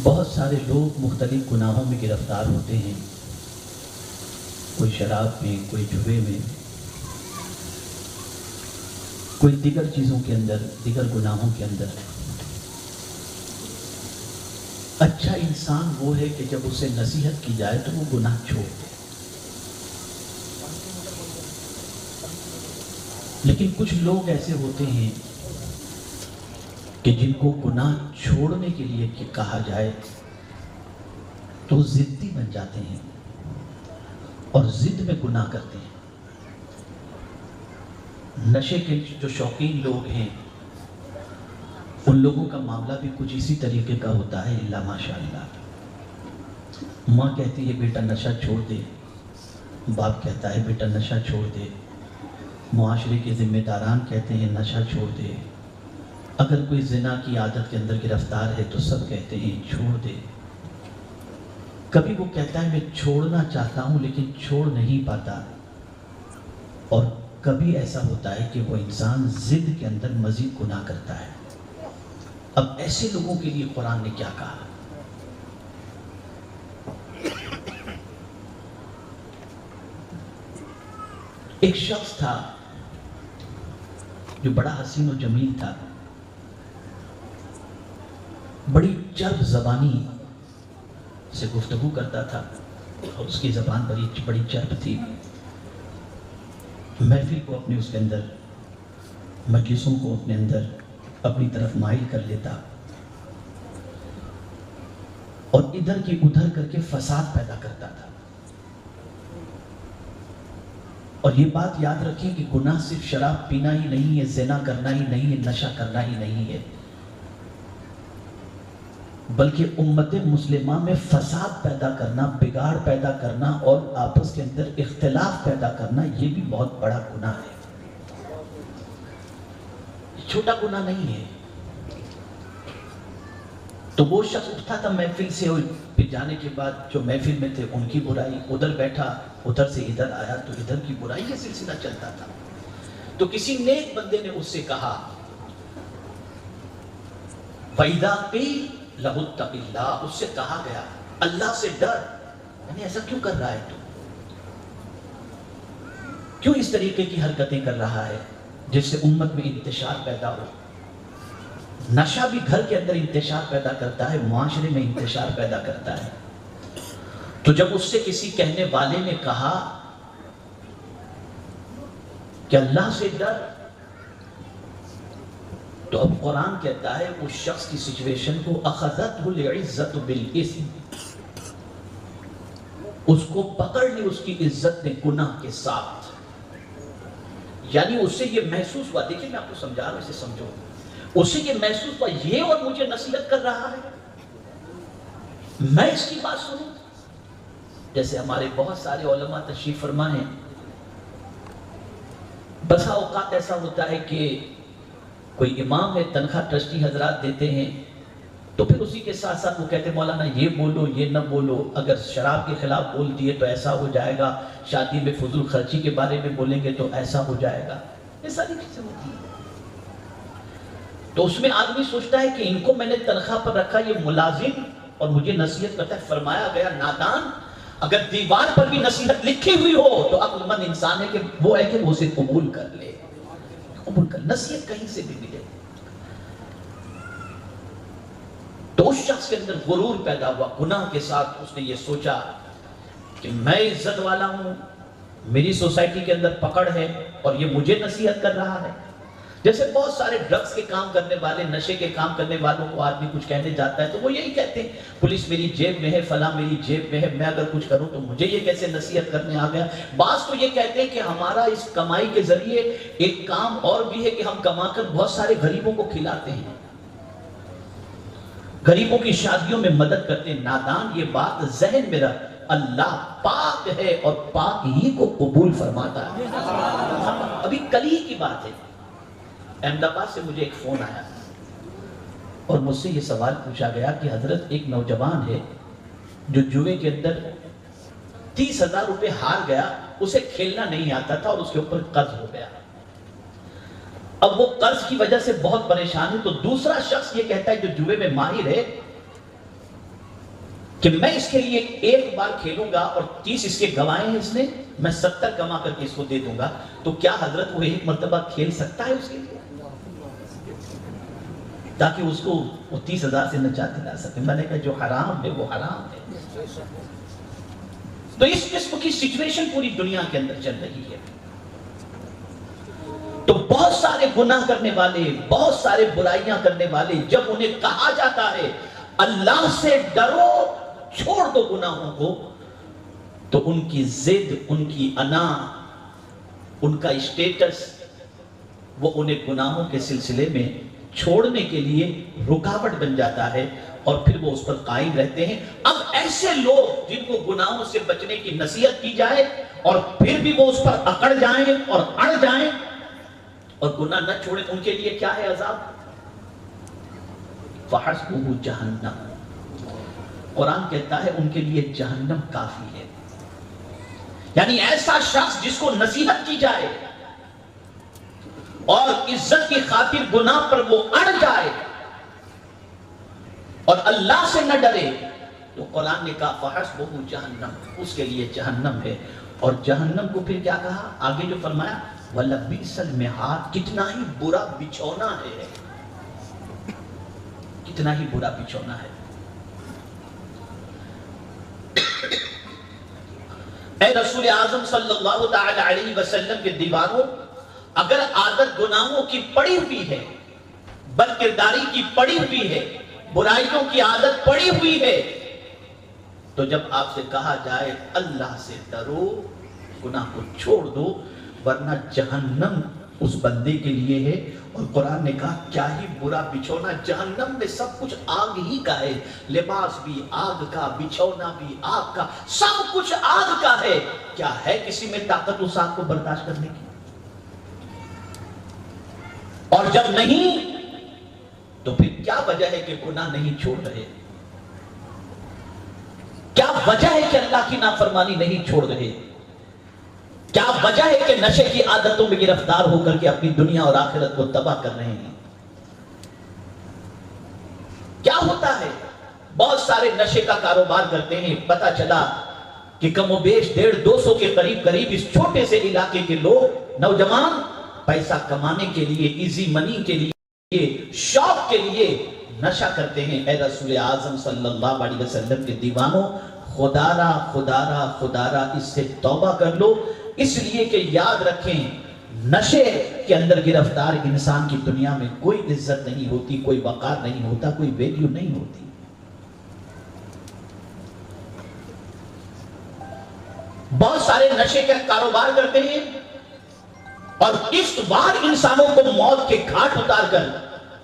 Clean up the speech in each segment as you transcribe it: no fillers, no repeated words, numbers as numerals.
بہت سارے لوگ مختلف گناہوں میں گرفتار ہوتے ہیں، کوئی شراب میں، کوئی جوے میں، کوئی دیگر چیزوں کے اندر، دیگر گناہوں کے اندر۔ اچھا انسان وہ ہے کہ جب اسے نصیحت کی جائے تو وہ گناہ چھوڑ دے، لیکن کچھ لوگ ایسے ہوتے ہیں کہ جن کو گناہ چھوڑنے کے لیے کہا جائے تو ضدی بن جاتے ہیں اور ضد میں گناہ کرتے ہیں۔ نشے کے جو شوقین لوگ ہیں ان لوگوں کا معاملہ بھی کچھ اسی طریقے کا ہوتا ہے، اللہ ماشاء اللہ۔ ماں کہتی ہے بیٹا نشہ چھوڑ دے، باپ کہتا ہے بیٹا نشہ چھوڑ دے، معاشرے کے ذمہ داران کہتے ہیں نشہ چھوڑ دے، اگر کوئی زنا کی عادت کے اندر گرفتار ہے تو سب کہتے ہیں چھوڑ دے۔ کبھی وہ کہتا ہے میں چھوڑنا چاہتا ہوں لیکن چھوڑ نہیں پاتا، اور کبھی ایسا ہوتا ہے کہ وہ انسان ضد کے اندر مزید گناہ کرتا ہے۔ اب ایسے لوگوں کے لیے قرآن نے کیا کہا؟ ایک شخص تھا جو بڑا حسین و جمیل تھا، بڑی چرب زبانی سے گفتگو کرتا تھا اور اس کی زبان بڑی چرب تھی۔ محفل کو اپنے اس کے اندر، مجلسوں کو اپنے اندر اپنی طرف مائل کر لیتا اور ادھر کی ادھر کر کے فساد پیدا کرتا تھا۔ اور یہ بات یاد رکھیں کہ گناہ صرف شراب پینا ہی نہیں ہے، زنا کرنا ہی نہیں ہے، نشہ کرنا ہی نہیں ہے، بلکہ امت مسلمہ میں فساد پیدا کرنا، بگاڑ پیدا کرنا اور آپس کے اندر اختلاف پیدا کرنا، یہ بھی بہت بڑا گناہ ہے، چھوٹا گناہ نہیں ہے۔ تو وہ شخص اٹھا تھا محفل سے، اور پھر جانے کے بعد جو محفل میں تھے ان کی برائی، ادھر بیٹھا، ادھر سے ادھر آیا تو ادھر کی برائی کا سلسلہ چلتا تھا۔ تو کسی نیک بندے نے اس سے کہا وَإِذَا قِيلَ لَهُ اتَّقِ اللَّهَ، اس سے کہا گیا اللہ سے ڈر، یعنی ایسا کیوں کر رہا ہے تو، کیوں اس طریقے کی حرکتیں کر رہا ہے جس سے امت میں انتشار پیدا ہو؟ نشہ بھی گھر کے اندر انتشار پیدا کرتا ہے، معاشرے میں انتشار پیدا کرتا ہے۔ تو جب اس سے کسی کہنے والے نے کہا کہ اللہ سے ڈر، تو اب قرآن کہتا ہے اس شخص کی سچویشن کو اخذتہ العزت بالاسم، اس کو پکڑ لی اس کی عزت نے گناہ کے ساتھ، یعنی اس سے یہ محسوس ہوا، دیکھیں میں آپ کو سمجھا رہا ہوں، اسے سمجھو، اسے یہ محسوس ہوا یہ اور مجھے نصیحت کر رہا ہے، میں اس کی بات سنوں۔ جیسے ہمارے بہت سارے علماء تشریف فرما ہیں، بسا اوقات ایسا ہوتا ہے کہ کوئی امام ہے، تنخواہ ٹرسٹی حضرات دیتے ہیں، تو پھر اسی کے ساتھ ساتھ وہ کہتے ہیں مولانا یہ بولو یہ نہ بولو، اگر شراب کے خلاف بول دیے تو ایسا ہو جائے گا، شادی میں فضول خرچی کے بارے میں بولیں گے تو ایسا ہو جائے گا، یہ ساری چیزیں ہوتی ہیں۔ تو اس میں آدمی سوچتا ہے کہ ان کو میں نے تنخواہ پر رکھا، یہ ملازم اور مجھے نصیحت کرتا ہے۔ فرمایا گیا نادان، اگر دیوار پر بھی نصیحت لکھی ہوئی ہو تو عقل مند انسان ہے کہ وہ ہے کہ وہ اسے قبول کر لے، قبول کر، نصیحت کہیں سے بھی ملے۔ تو اس شخص کے اندر غرور پیدا ہوا گناہ کے ساتھ، اس نے یہ سوچا کہ میں عزت والا ہوں، میری سوسائٹی کے اندر پکڑ ہے اور یہ مجھے نصیحت کر رہا ہے۔ جیسے بہت سارے ڈرگز کے کام کرنے والے، نشے کے کام کرنے والوں کو آدمی کچھ کہنے جاتا ہے تو وہ یہی کہتے ہیں پولیس میری جیب میں ہے، فلاں میری جیب میں ہے، میں اگر کچھ کروں تو مجھے یہ کیسے نصیحت کرنے آ گیا۔ بعض تو یہ کہتے ہیں کہ ہمارا اس کمائی کے ذریعے ایک کام اور بھی ہے کہ ہم کما کر بہت سارے غریبوں کو کھلاتے ہیں، غریبوں کی شادیوں میں مدد کرتے ہیں۔ نادان، یہ بات ذہن میں رکھ، اللہ پاک ہے اور پاک ہی کو قبول فرماتا ہے۔ ابھی کل ہی کی بات ہے، احمد آباد سے مجھے ایک فون آیا اور مجھ سے یہ سوال پوچھا گیا کہ حضرت ایک نوجوان ہے جو جوے کے اندر 30,000 روپے ہار گیا، اسے کھیلنا نہیں آتا تھا اور اس کے اوپر قرض ہو گیا، اب وہ قرض کی وجہ سے بہت پریشان ہے۔ تو دوسرا شخص یہ کہتا ہے جو جوے میں ماہر ہے کہ میں اس کے لیے ایک بار کھیلوں گا اور 30 اس کے گوائے ہیں اس نے، میں 70 کما کر کے اس کو دے دوں گا، تو کیا حضرت وہ ایک مرتبہ کھیل سکتا ہے اس کے لیے؟ تاکہ اس کو وہ 30,000 سے نجات دلا سکے۔ میں نے کہا جو حرام ہے وہ حرام ہے۔ تو اس قسم کی سچویشن پوری دنیا کے اندر چل رہی ہے۔ تو بہت سارے گناہ کرنے والے، بہت سارے برائیاں کرنے والے، جب انہیں کہا جاتا ہے اللہ سے ڈرو، چھوڑ دو گناہوں کو، تو ان کی ضد، ان کی انا، ان کا اسٹیٹس، وہ انہیں گناہوں کے سلسلے میں چھوڑنے کے لیے رکاوٹ بن جاتا ہے، اور پھر وہ اس پر قائم رہتے ہیں۔ اب ایسے لوگ جن کو گناہوں سے بچنے کی نصیحت کی جائے اور پھر بھی وہ اس پر اکڑ جائیں اور اڑ جائیں اور گناہ نہ چھوڑیں، ان کے لیے کیا ہے عذاب؟ فَحَسْبُهُ جَهَنَّمُ، قرآن کہتا ہے ان کے لیے جہنم کافی ہے۔ یعنی ایسا شخص جس کو نصیحت کی جائے اور عزت کی خاطر گناہ پر وہ اڑ جائے اور اللہ سے نہ ڈرے، تو قرآن نے کہا فَحَسْبُهُ جَهَنَّمُ، اس کے لیے جہنم ہے۔ اور جہنم کو پھر کیا کہا؟ آگے جو فرمایا وَلَبِئْسَ الْمِہَادُ، کتنا ہی برا بچھونا ہے، کتنا ہی برا بچھونا ہے۔ اے رسول اعظم صلی اللہ تعالی علیہ وسلم کے دیوانوں، اگر عادت گناہوں کی پڑی ہوئی ہے، بدکرداری کی پڑی ہوئی ہے، برائیوں کی عادت پڑی ہوئی ہے، تو جب آپ سے کہا جائے اللہ سے ڈرو، گناہ کو چھوڑ دو، ورنہ جہنم اس بندے کے لیے ہے۔ اور قرآن نے کہا کیا ہی برا بچھونا، جہنم میں سب کچھ آگ ہی کا ہے، لباس بھی آگ کا، بچھونا بھی آگ کا، سب کچھ آگ کا ہے۔ کیا ہے کسی میں طاقت اس آگ کو برداشت کرنے کی؟ اور جب نہیں تو پھر کیا وجہ ہے کہ گناہ نہیں چھوڑ رہے؟ کیا وجہ ہے کہ اللہ کی نافرمانی نہیں چھوڑ رہے؟ کیا وجہ ہے کہ نشے کی عادتوں میں گرفتار ہو کر کے اپنی دنیا اور آخرت کو تباہ کر رہے ہیں؟ کیا ہوتا ہے؟ بہت سارے نشے کا کاروبار کرتے ہیں، پتہ چلا کہ کم و بیش 150-200 کے قریب اس چھوٹے سے علاقے کے لوگ، نوجوان، پیسہ کمانے کے لیے، ایزی منی کے لیے، شوق کے لیے نشہ کرتے ہیں۔ اے رسول اعظم صلی اللہ علیہ وسلم کے دیوانوں، خدارا اس سے توبہ کر لو، اس لیے کہ یاد رکھیں نشے کے اندر گرفتار انسان کی دنیا میں کوئی عزت نہیں ہوتی، کوئی وقار نہیں ہوتا، کوئی ویلیو نہیں ہوتی۔ بہت سارے نشے کا کاروبار کرتے ہیں اور اس بار انسانوں کو موت کے گھاٹ اتار کر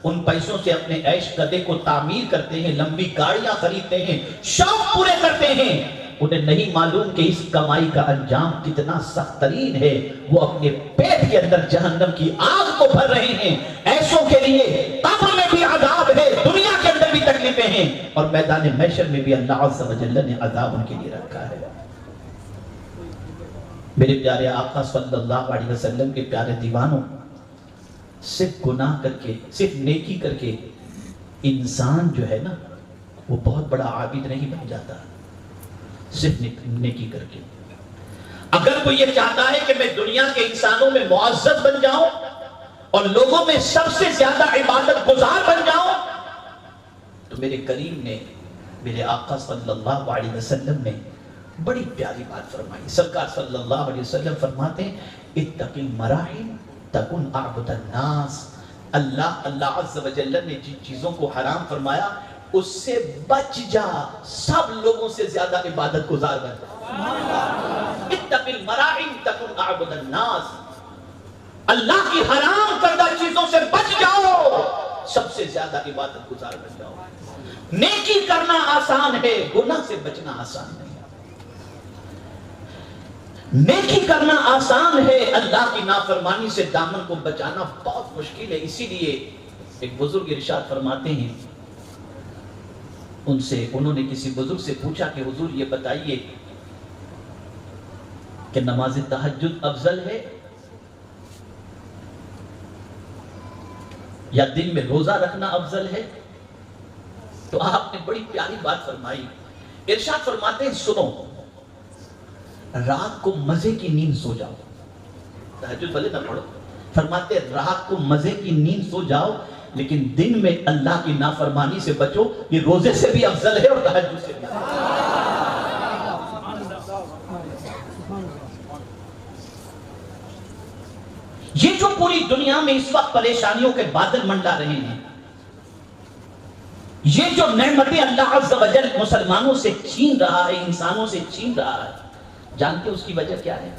ان پیسوں سے اپنے عیش قدے کو تعمیر کرتے ہیں، لمبی گاڑیاں خریدتے ہیں، شوق پورے کرتے ہیں۔ انہیں نہیں معلوم کہ اس کمائی کا انجام کتنا سخت ترین ہے، وہ اپنے پیٹ کے اندر جہنم کی آگ کو بھر رہے ہیں۔ ایسوں کے لیے قبر میں بھی عذاب ہے، دنیا کے اندر بھی تکلیفیں ہیں، اور میدان محشر میں بھی اللہ عز و جل نے عذاب ان کے لیے رکھا ہے۔ میرے پیارے آقا صلی اللہ علیہ وسلم کے پیارے دیوانوں، صرف گناہ کر کے، صرف نیکی کر کے انسان جو ہے نا وہ بہت بڑا عابد نہیں بن جاتا، صرف نیکی کر کے۔ اگر کوئی یہ چاہتا ہے کہ میں دنیا کے انسانوں میں معزز بن جاؤں اور لوگوں میں سب سے زیادہ عبادت گزار بن جاؤں، تو میرے کریم نے، میرے آقا صلی اللہ علیہ وسلم نے بڑی پیاری بات فرمائی۔ سرکار صلی اللہ علیہ وسلم فرماتے ہیں اتق المراحل تکن اعبد الناس۔ اللہ عز و جل نے جن چیزوں کو حرام فرمایا اس سے بچ جا، سب لوگوں سے زیادہ عبادت گزار بن جا۔ اتق المراحل تکن اعبد الناس، اللہ کی حرام کردہ چیزوں سے بچ جاؤ، سب سے زیادہ عبادت گزار بن جاؤ۔ نیکی کرنا آسان ہے، گناہ سے بچنا آسان نہیں۔ نیکی کرنا آسان ہے، اللہ کی نافرمانی سے دامن کو بچانا بہت مشکل ہے۔ اسی لیے ایک بزرگ ارشاد فرماتے ہیں، انہوں نے کسی بزرگ سے پوچھا کہ حضور یہ بتائیے کہ نماز تہجد افضل ہے یا دن میں روزہ رکھنا افضل ہے؟ تو آپ نے بڑی پیاری بات فرمائی ارشاد فرماتے ہیں سنو، رات کو مزے کی نیند سو جاؤ، تہجد بھلے نہ پڑھو، فرماتے رات کو مزے کی نیند سو جاؤ لیکن دن میں اللہ کی نافرمانی سے بچو، یہ روزے سے بھی افضل ہے اور تہجد سے بھی افضل ہے۔ یہ جو پوری دنیا میں اس وقت پریشانیوں کے بادل منڈلا رہے ہیں، یہ جو نعمتیں اللہ عز و جل مسلمانوں سے چھین رہا ہے، انسانوں سے چھین رہا ہے، جانتے اس کی وجہ کیا ہے؟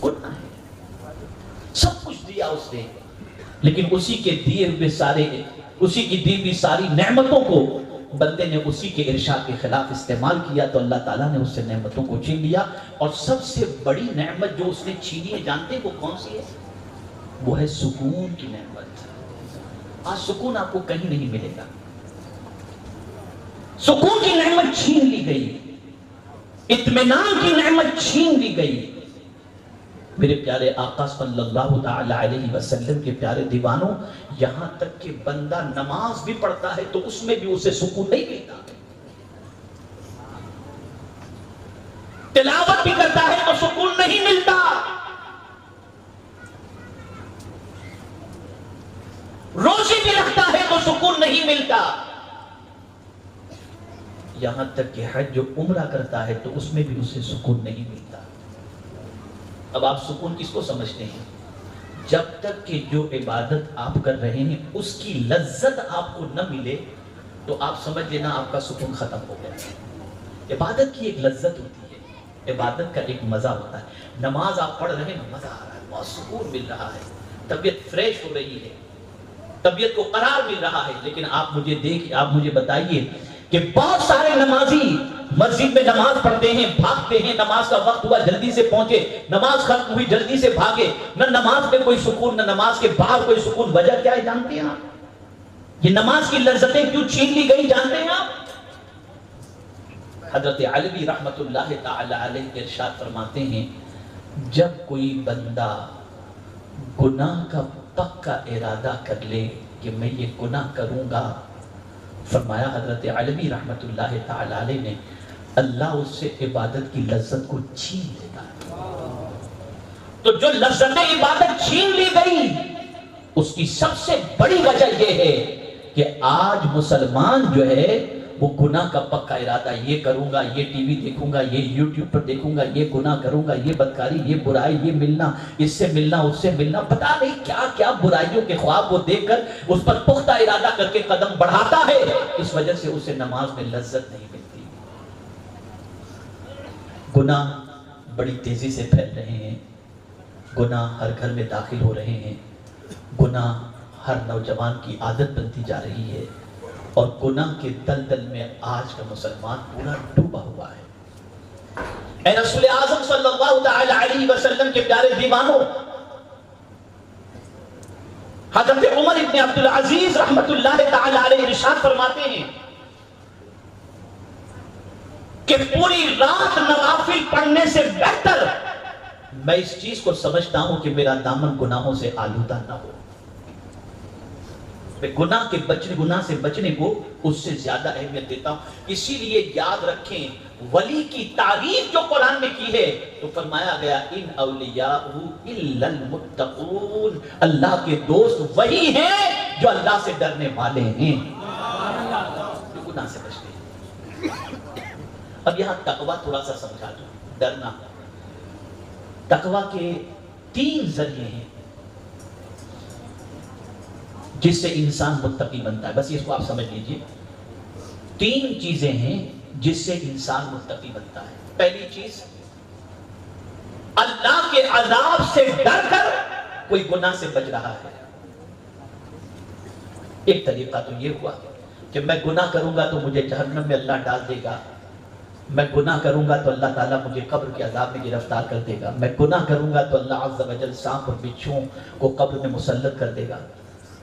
گناہ ہے۔ سب کچھ دیا اس نے، لیکن اسی کے دیے ہوئے اسی کی دی ہوئی ساری نعمتوں کو بندے نے اسی کے ارشاد کے خلاف استعمال کیا تو اللہ تعالیٰ نے اس سے نعمتوں کو چھین لیا۔ اور سب سے بڑی نعمت جو اس نے چھینی ہے جانتے وہ کون سی ہے؟ وہ ہے سکون کی نعمت۔ آج سکون آپ کو کہیں نہیں ملے گا، سکون کی نعمت چھین لی گئی، اطمینان کی نعمت چھین لی گئی۔ میرے پیارے آقا صلی اللہ تعالی علیہ وسلم کے پیارے دیوانوں، یہاں تک کہ بندہ نماز بھی پڑھتا ہے تو اس میں بھی اسے سکون نہیں ملتا، تلاوت بھی کرتا ہے تو سکون نہیں ملتا، روزے بھی رکھتا ہے تو سکون نہیں ملتا، یہاں تک کہ حج جو عمرہ کرتا ہے تو اس میں بھی اسے سکون نہیں ملتا۔ اب آپ سکون کس کو سمجھتے ہیں؟ جب تک کہ جو عبادت آپ کر رہے ہیں اس کی لذت آپ کو نہ ملے تو آپ سمجھ لینا آپ کا سکون ختم ہو گیا۔ عبادت کی ایک لذت ہوتی ہے، عبادت کا ایک مزہ ہوتا ہے۔ نماز آپ پڑھ رہے ہیں، مزہ آ رہا ہے، بہت سکون مل رہا ہے، طبیعت فریش ہو رہی ہے، طبیعت کو قرار مل رہا ہے، لیکن آپ مجھے بتائیے کہ بہت سارے نمازی مسجد میں نماز پڑھتے ہیں، بھاگتے ہیں، نماز کا وقت ہوا جلدی سے پہنچے، نماز ختم ہوئی جلدی سے بھاگے، نہ نماز میں کوئی سکون نہ نماز کے باہر کوئی سکون۔ وجہ کیا ہے جانتے ہیں آپ؟ یہ نماز کی لذتیں کیوں چھین لی گئی جانتے ہیں آپ؟ حضرت علوی رحمت اللہ تعالی علیہ ارشاد فرماتے ہیں جب کوئی بندہ گناہ کا پکا ارادہ کر لے کہ میں یہ گناہ کروں گا، فرمایا حضرت علوی رحمت اللہ تعالی علیہ نے، اللہ اس سے عبادت کی لذت کو چھین لیتا ہے۔ تو جو لذت عبادت چھین لی گئی اس کی سب سے بڑی وجہ یہ ہے کہ آج مسلمان جو ہے وہ گناہ کا پکا ارادہ، یہ کروں گا، یہ ٹی وی دیکھوں گا، یہ یوٹیوب پر دیکھوں گا، یہ گناہ کروں گا، یہ بدکاری، یہ برائی، یہ ملنا، اس سے ملنا، اس سے ملنا، پتہ نہیں کیا کیا برائیوں کے خواب وہ دیکھ کر اس پر پختہ ارادہ کر کے قدم بڑھاتا ہے، اس وجہ سے اسے نماز میں لذت نہیں ملتی۔ گناہ بڑی تیزی سے پھیل رہے ہیں، گناہ ہر گھر میں داخل ہو رہے ہیں، گناہ ہر نوجوان کی عادت بنتی جا رہی ہے، اور گناہ کے دلدل میں آج کا مسلمان پورا ڈوبا ہوا ہے۔ اے رسول اعظم صلی اللہ تعالی علیہ وسلم کے پیارے دیوانوں، حضرت عمر ابن عبدالعزیز رحمت اللہ تعالی علیہ ارشاد فرماتے ہیں کہ پوری رات نوافل پڑھنے سے بہتر میں اس چیز کو سمجھتا ہوں کہ میرا دامن گناہوں سے آلودہ نہ ہو۔ میں گناہ سے بچنے کو اس سے زیادہ اہمیت دیتا ہوں۔ اسی لیے یاد رکھیں ولی کی تعریف جو قرآن میں کی ہے تو فرمایا گیا ان اولیاء الا المتقون، اللہ کے دوست وہی ہیں جو اللہ سے ڈرنے والے ہیں، جو گناہ سے بچتے ہیں۔ اب یہاں تقویٰ تھوڑا سا سمجھا دوں، ڈرنا۔ تقویٰ کے 3 ذریعے ہیں جس سے انسان متقی بنتا ہے، بس اس کو آپ سمجھ لیجئے۔ 3 چیزیں ہیں جس سے انسان متقی بنتا ہے۔ پہلی چیز، اللہ کے عذاب سے ڈر کر کوئی گناہ سے بچ رہا ہے۔ ایک طریقہ تو یہ ہوا کہ میں گناہ کروں گا تو مجھے جہنم میں اللہ ڈال دے گا، میں گناہ کروں گا تو اللہ تعالیٰ مجھے قبر کے عذاب میں گرفتار کر دے گا، میں گناہ کروں گا تو اللہ عز و جل سانپ اور بچھوؤں کو قبر میں مسلط کر دے گا۔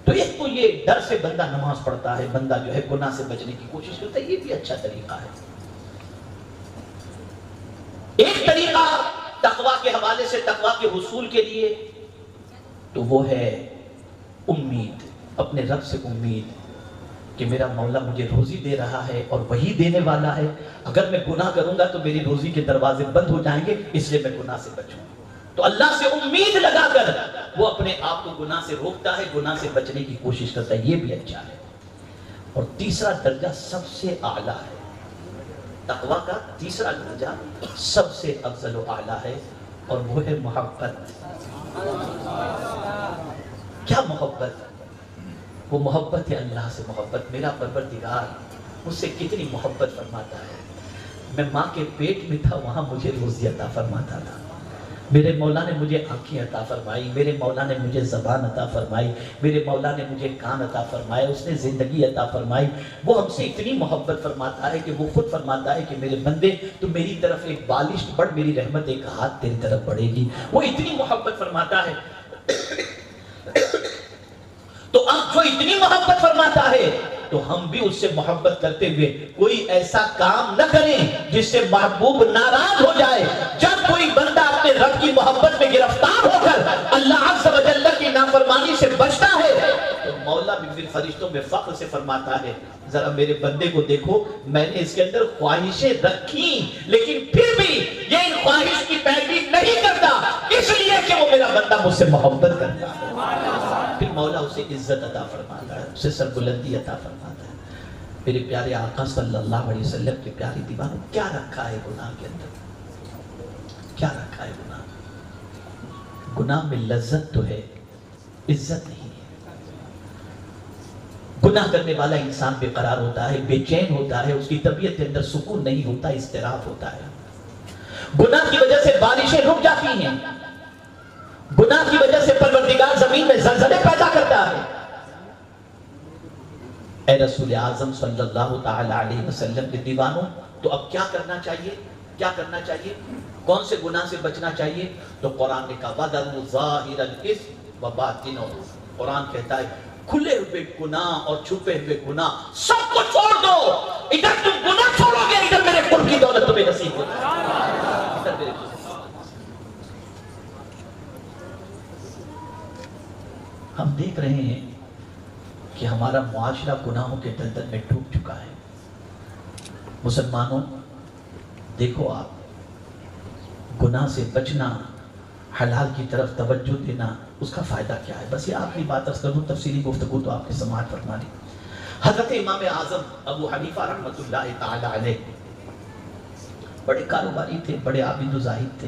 تو ایک تو یہ ڈر سے بندہ نماز پڑھتا ہے، بندہ جو ہے گناہ سے بچنے کی کوشش کرتا ہے، یہ بھی اچھا طریقہ ہے۔ ایک طریقہ تقویٰ کے حوالے سے، تقویٰ کے حصول کے لیے، تو وہ ہے امید، اپنے رب سے امید کہ میرا مولا مجھے روزی دے رہا ہے اور وہی دینے والا ہے، اگر میں گناہ کروں گا تو میری روزی کے دروازے بند ہو جائیں گے، اس لیے میں گناہ سے بچوں۔ تو اللہ سے امید لگا کر وہ اپنے آپ کو گناہ سے روکتا ہے، گناہ سے بچنے کی کوشش کرتا ہے، یہ بھی اچھا ہے۔ اور تیسرا درجہ سب سے اعلیٰ ہے، تقویٰ کا تیسرا درجہ سب سے افضل و اعلیٰ ہے، اور وہ ہے محبت۔ کیا محبت؟ وہ محبت ہے اللہ سے محبت۔ میرا پروردگار مجھ سے کتنی محبت فرماتا ہے، میں ماں کے پیٹ میں تھا وہاں مجھے روزی عطا فرماتا تھا، میرے مولا نے مجھے آنکھیں عطا فرمائی، میرے مولا نے مجھے زبان عطا فرمائی، میرے مولا نے مجھے کان عطا فرمائے، اس نے زندگی عطا فرمائی۔ وہ ہم سے اتنی محبت فرماتا ہے کہ وہ خود فرماتا ہے کہ میرے بندے تو میری طرف ایک بالشت بڑھ، میری رحمت ایک ہاتھ تیری طرف بڑھے گی۔ وہ اتنی محبت فرماتا ہے۔ تو اب جو اتنی محبت فرماتا ہے تو ہم بھی اس سے محبت کرتے ہوئے کوئی ایسا کام نہ کریں جس سے محبوب ناراض ہو جائے۔ جب کوئی بندہ اپنے رب کی محبت میں گرفتار ہو کر اللہ عز و جل کی نافرمانی سے بچتا ہے تو مولا بھی پھر فرشتوں میں فخر سے فرماتا ہے، ذرا میرے بندے کو دیکھو، میں نے اس کے اندر خواہشیں رکھی لیکن پھر بھی یہ ان خواہش کی پیروی نہیں کرتا، اس لیے کہ وہ میرا بندہ مجھ سے محبت کرتا ہے۔ پھر مولا اسے عزت عطا فرماتا ہے، اسے سربلندی عطا فرماتا ہے۔ میرے پیارے آقا صلی اللہ علیہ وسلم کے پیاری دیوانوں، کیا رکھا ہے گناہ کے اندر؟ کیا رکھا ہے گناہ؟ گناہ میں لذت تو ہے، عزت نہیں ہے۔ گناہ کرنے والا انسان بے قرار ہوتا ہے، بے چین ہوتا ہے، اس کی طبیعت کے اندر سکون نہیں ہوتا، اضطراب ہوتا ہے۔ گناہ کی وجہ سے بارشیں رک جاتی ہیں، گناہ کی وجہ سے پروردگار زمین میں زلزلے پیدا کرتا ہے۔ اے رسول اعظم صلی اللہ تعالی علیہ وسلم کے دیوانوں، تو اب کیا کرنا چاہیے؟ کیا کرنا چاہیے؟ کون سے گناہ سے بچنا چاہیے؟ تو قرآن نے کہا وَذَرُوا ظَاهِرَ الْإِثْمِ وَبَاطِنَهُ، قرآن کہتا ہے کھلے ہوئے گناہ اور چھپے ہوئے گناہ سب کو چھوڑ دو۔ ادھر تم گناہ چھوڑو گے، ادھر میرے قرب کی دولت تمہیں نصیب ہو جائے گی۔ ادھر میرے قرب۔ ہم دیکھ رہے ہیں کہ ہمارا معاشرہ گناہوں کے دلدل میں ڈوب چکا ہے۔ مسلمانوں دیکھو، آپ گناہ سے بچنا، حلال کی طرف توجہ دینا، اس کا فائدہ کیا ہے؟ بس یہ آخری بات عرض کر دوں، تفصیلی گفتگو تو آپ کے سماعت فرما لی۔ حضرت امام اعظم ابو حنیفہ رحمۃ اللہ تعالی علیہ بڑے کاروباری تھے، بڑے عابد و زاہد تھے۔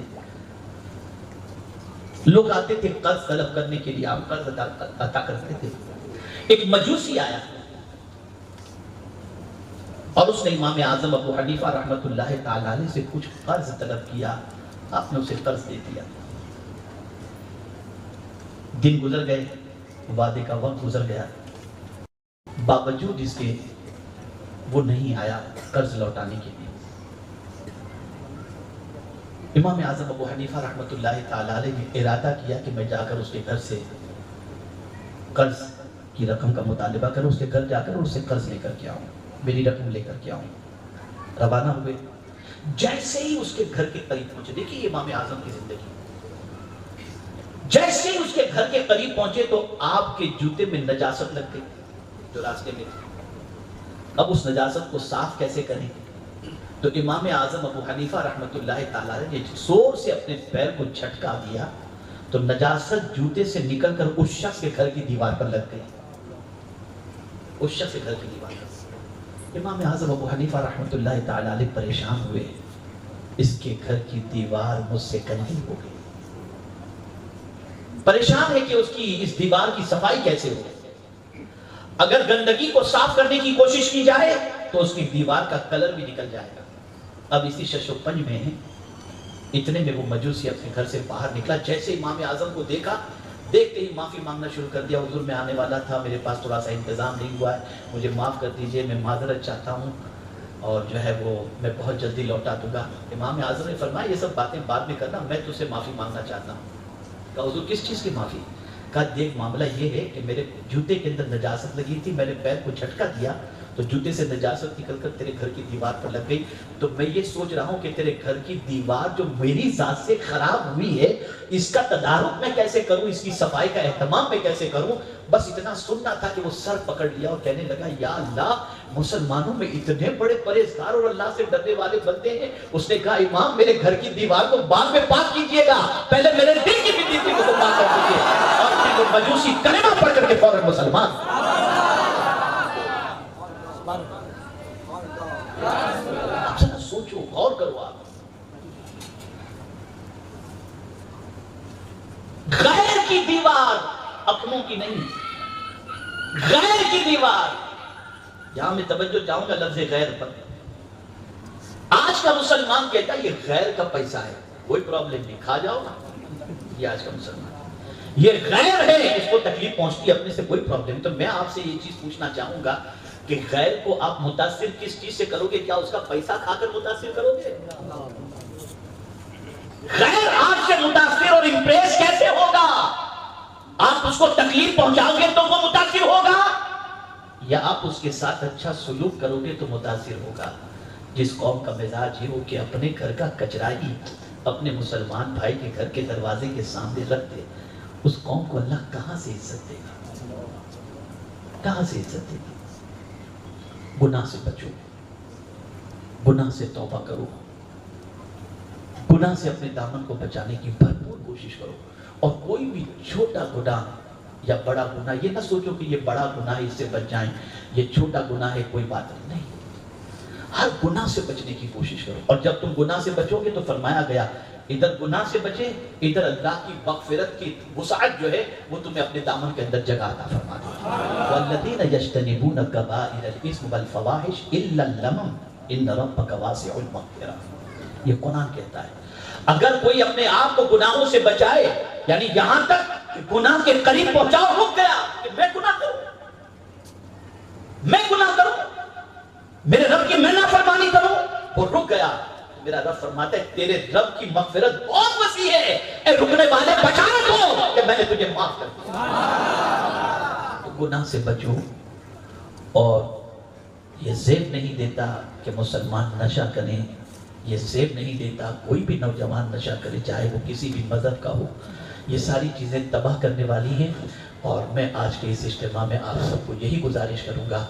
لوگ آتے تھے قرض طلب کرنے کے لیے، آپ قرض عطا کرتے تھے۔ ایک مجوسی آیا اور اس نے امام اعظم ابو حنیفہ رحمۃ اللہ تعالی علیہ سے کچھ قرض طلب کیا، آپ نے اسے قرض دے دیا۔ دن گزر گئے، وعدے کا وقت گزر گیا، باوجود اس کے وہ نہیں آیا قرض لوٹانے کے لیے۔ امام اعظم ابو حنیفہ رحمۃ اللہ تعالی علیہ نے ارادہ کیا کہ میں جا کر اس کے گھر سے قرض کی رقم کا مطالبہ کروں، اس کے گھر جا کر اس سے قرض لے کر کے آؤں، میری رقم لے کر کے آؤں۔ روانہ ہوئے، جیسے ہی اس کے گھر کے قریب پہنچے، دیکھیے امام اعظم کی زندگی، جیسے ہی اس کے گھر کے قریب پہنچے تو آپ کے جوتے میں نجاست لگ گئی جو راستے میں تھی۔ اب اس نجاست کو صاف کیسے کریں؟ تو امام اعظم ابو حنیفہ رحمۃ اللہ تعالی علیہ نے زور سے اپنے پیر کو جھٹکا دیا تو نجاست جوتے سے نکل کر اس شخص کے گھر کی دیوار پر لگ گئی، اس شخص کے گھر کی دیوار پر۔ امام اعظم ابو حنیفہ رحمۃ اللہ تعالی علیہ پریشان ہوئے، اس کے گھر کی دیوار مجھ سے گندی ہو گئی، پریشان ہے کہ اس کی اس دیوار کی صفائی کیسے ہو۔ اگر گندگی کو صاف کرنے کی کوشش کی جائے تو اس کی دیوار کا کلر بھی نکل جائے گا۔ اب اسی شش و پنج میں ہیں، اتنے میں وہ مجوسی اپنے گھر سے باہر نکلا، جیسے امام اعظم کو دیکھا، دیکھتے ہی معافی مانگنا شروع کر دیا، حضور میں آنے والا تھا، میرے پاس تھوڑا سا انتظام نہیں ہوا ہے، مجھے معاف کر دیجئے، میں معذرت چاہتا ہوں اور جو ہے وہ میں بہت جلدی لوٹا دوں گا۔ امام اعظم نے فرمایا یہ سب باتیں بعد میں کرنا، میں تجھ سے معافی مانگنا چاہتا ہوں۔ کہا حضور کس چیز کی معافی؟ کہا دیکھ معاملہ یہ ہے کہ میرے جوتے کے اندر نجاست لگی تھی، میں نے پیر کو جھٹکا دیا تو جوتے سے نجاست نکل کر تیرے گھر کی دیوار پر لگ گئی، تو میں یہ سوچ رہا ہوں کہ تیرے گھر کی دیوار جو میری ذات سے خراب ہوئی ہے، اس کا تدارک میں کیسے کروں، اس کی صفائی کا اہتمام میں کیسے کروں۔ بس اتنا سننا تھا کہ وہ سر پکڑ لیا اور کہنے لگا یا اللہ، مسلمانوں میں اتنے بڑے پرہیزگار اور اللہ سے ڈرنے والے بندے ہیں۔ اس نے کہا امام میرے گھر کی دیوار کو بعد میں پاک کیجئے گا، پہلے میرے دل کی بھی کو پاک کر دیجئے۔ اور پھر وہ مجوسی کلمہ پڑھ کر کے فوراً مسلمان۔ اب ذرا سوچو، غور کرو آپ، غیر کی دیوار، اپنوں کی نہیں، غیر کی دیوار۔ یہاں میں توجہ چاہوں گا لفظ غیر پر۔ آج کا مسلمان کہتا ہے یہ غیر کا پیسہ ہے، کوئی پرابلم نہیں، کھا جاؤ نا۔ یہ آج کا مسلمان، یہ غیر ہے، اس کو تکلیف پہنچتی ہے، اپنے سے کوئی پرابلم نہیں۔ تو میں آپ سے یہ چیز پوچھنا چاہوں گا کہ غیر کو آپ متاثر کس چیز سے کرو گے؟ کیا اس کا پیسہ کھا کر متاثر کرو گے؟ غیر آپ سے متاثر اور امپریس کیسے ہوگا؟ آپ اس کو تکلیف پہنچاؤ گے تو وہ متاثر ہوگا، یا آپ اس کے ساتھ اچھا سلوک کرو گے تو متاثر ہوگا؟ جس قوم کا مزاج ہے وہ کہ اپنے گھر کا کچرا ہی اپنے مسلمان بھائی کے گھر کے دروازے کے سامنے رکھ دے، اس قوم کو اللہ کہاں سے عزت دے گا؟ کہاں سے عزت دے گا؟ گناہ سے بچو، گناہ سے توبہ کرو، گناہ سے اپنے دامن کو بچانے کی بھرپور کوشش کرو، اور کوئی بھی چھوٹا گناہ یا بڑا گناہ یہ نہ سوچو کہ یہ بڑا گناہ ہے اس سے بچ جائیں، یہ چھوٹا گناہ ہے کوئی بات نہیں، ہر گناہ سے بچنے کی کوشش کرو۔ اور جب تم گناہ سے بچو گے تو فرمایا گیا ادھر گناہ سے بچے، ادھر اللہ کی مغفرت کی وسعت جو ہے وہ تمہیں اپنے دامن کے اندر جگہ عطا فرما دے گی۔ وَالَّذِينَ يَجْتَنِبُونَ كَبَائِرَ الْإِثْمِ وَالْفَوَاحِشَ إِلَّا اللَّمَمَ إِنَّ رَبَّكَ وَاسِعُ الْمَغْفِرَةِ۔ یہ قرآن کہتا ہے اگر کوئی اپنے آپ کو گناہوں سے بچائے، یعنی یہاں تک کہ گناہ کے قریب پہنچاؤ، رک گیا کہ میں گناہ کروں، میں گناہ کروں، میرے رب کی میں نافرمانی کروں، وہ رک گیا، میرا رب فرماتا ہے تیرے رب کی مغفرت بہت وسیع ہے، اے رکنے والے بچانا کو کہ میں نے تجھے معاف کر دیا۔ تو گناہ سے بچو، اور یہ زیب نہیں دیتا کہ مسلمان نشہ کریں، یہ زیب نہیں دیتا کوئی بھی نوجوان نشہ کرے، چاہے وہ کسی بھی مذہب کا ہو، یہ ساری چیزیں تباہ کرنے والی ہیں۔ اور میں آج کے اس اجتماع میں آپ سب کو یہی گزارش کروں گا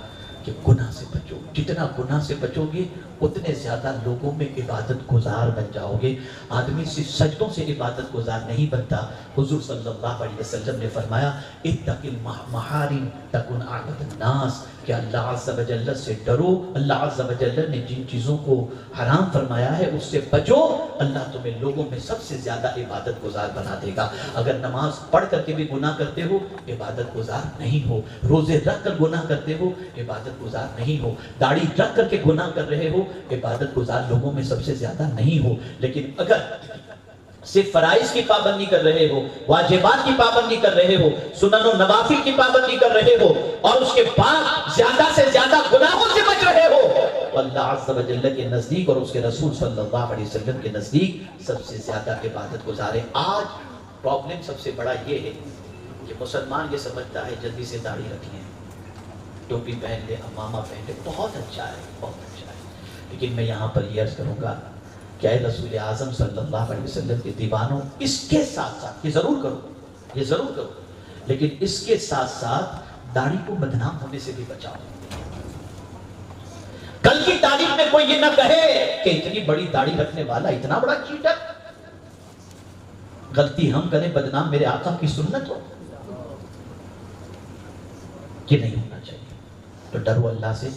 کہ گناہ سے بچو، جتنا گناہ سے بچو گے اتنے زیادہ لوگوں میں عبادت گزار بن جاؤ گے۔ آدمی صرف سجدوں سے عبادت گزار نہیں بنتا، حضور صلی اللہ علیہ وسلم نے فرمایا اتق المحارم تکن اعبد الناس، کہ اللہ عز و جل سے ڈرو، اللہ عز و جل نے جن چیزوں کو حرام فرمایا ہے اس سے بچو، اللہ تمہیں لوگوں میں سب سے زیادہ عبادت گزار بنا دے گا۔ اگر نماز پڑھ کر کے بھی گناہ کرتے ہو عبادت گزار نہیں ہو، روزے رکھ کر گناہ کرتے ہو عبادت گزار نہیں ہو، داڑھی رکھ کر کے گناہ کر رہے ہو عبادت گزار لوگوں میں سب سے زیادہ نہیں ہو۔ لیکن اگر صرف فرائض کی پابندی کر رہے ہو، واجبات کی پابندی کر رہے ہو، سنن و نوافل کی پابندی کر رہے ہو، اور اس کے بعد زیادہ سے زیادہ گناہوں سے بچ رہے ہو، تو اللہ عز و جل کے نزدیک اور اس کے رسول صلی اللہ علیہ وسلم کے نزدیک سب سے زیادہ عبادت گزار ہے۔ آج پرابلم سب سے بڑا یہ ہے کہ مسلمان یہ سمجھتا ہے جلدی سے داڑھی رکھ لیں، ٹوپی پہن لے، امامہ پہن لے، بہت اچھا ہے، بہت اچھا ہے، لیکن میں یہاں پر یہ عرض کروں گا کہ اے رسول اعظم صلی اللہ علیہ وسلم کے دیوانوں، اس کے ساتھ ساتھ یہ ضرور کرو، یہ ضرور کرو، لیکن اس کے ساتھ ساتھ داڑھی کو بدنام ہونے سے بھی بچاؤ۔ کل کی تاریخ میں کوئی یہ نہ کہے کہ اتنی بڑی داڑھی رکھنے والا اتنا بڑا چیٹر، غلطی ہم کریں بدنام میرے آقا کی سنت ہو، یہ نہیں ہونا چاہیے۔ تو ڈرو اللہ سے۔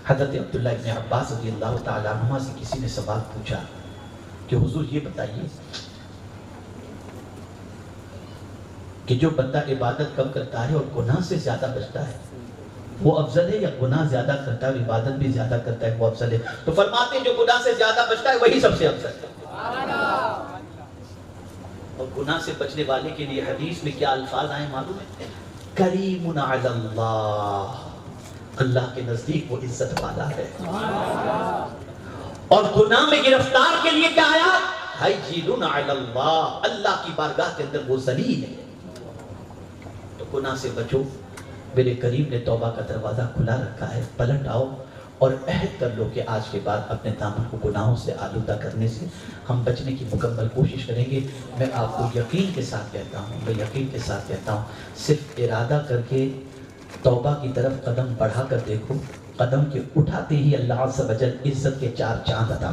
حضرت عبداللہ ابن عباس رضی اللہ تعالیٰ عنہ سے کسی نے سوال پوچھا کہ حضور یہ بتائیے کہ جو بندہ عبادت کم کرتا ہے اور گناہ سے زیادہ بچتا ہے وہ افضل ہے، یا گناہ زیادہ کرتا ہے اور عبادت بھی زیادہ کرتا ہے وہ افضل ہے؟ تو فرماتے ہیں جو گناہ سے زیادہ بچتا ہے وہی سب سے افضل ہے۔ اور گناہ سے بچنے والے کے لیے حدیث میں کیا الفاظ آئے معلوم ہے؟ کریم علی اللہ، اللہ کے نزدیک وہ عزت والا ہے۔ اور گناہ میں گرفتار کے لیے کیا آیا؟ حیجن علی اللہ، اللہ کی بارگاہ کے اندر وہ ذلیل ہے۔ تو گناہ سے بچو، میرے کریم نے توبہ کا دروازہ کھلا رکھا ہے، پلٹ آؤ اور عہد کر لو کہ آج کے بعد اپنے دامن کو گناہوں سے آلودہ کرنے سے ہم بچنے کی مکمل کوشش کریں گے۔ میں آپ کو یقین کے ساتھ کہتا ہوں، صرف ارادہ کر کے توبہ کی طرف قدم بڑھا کر دیکھو، قدم کے اٹھاتے ہی اللہ عز و جل عزت کے 4 چاند عطا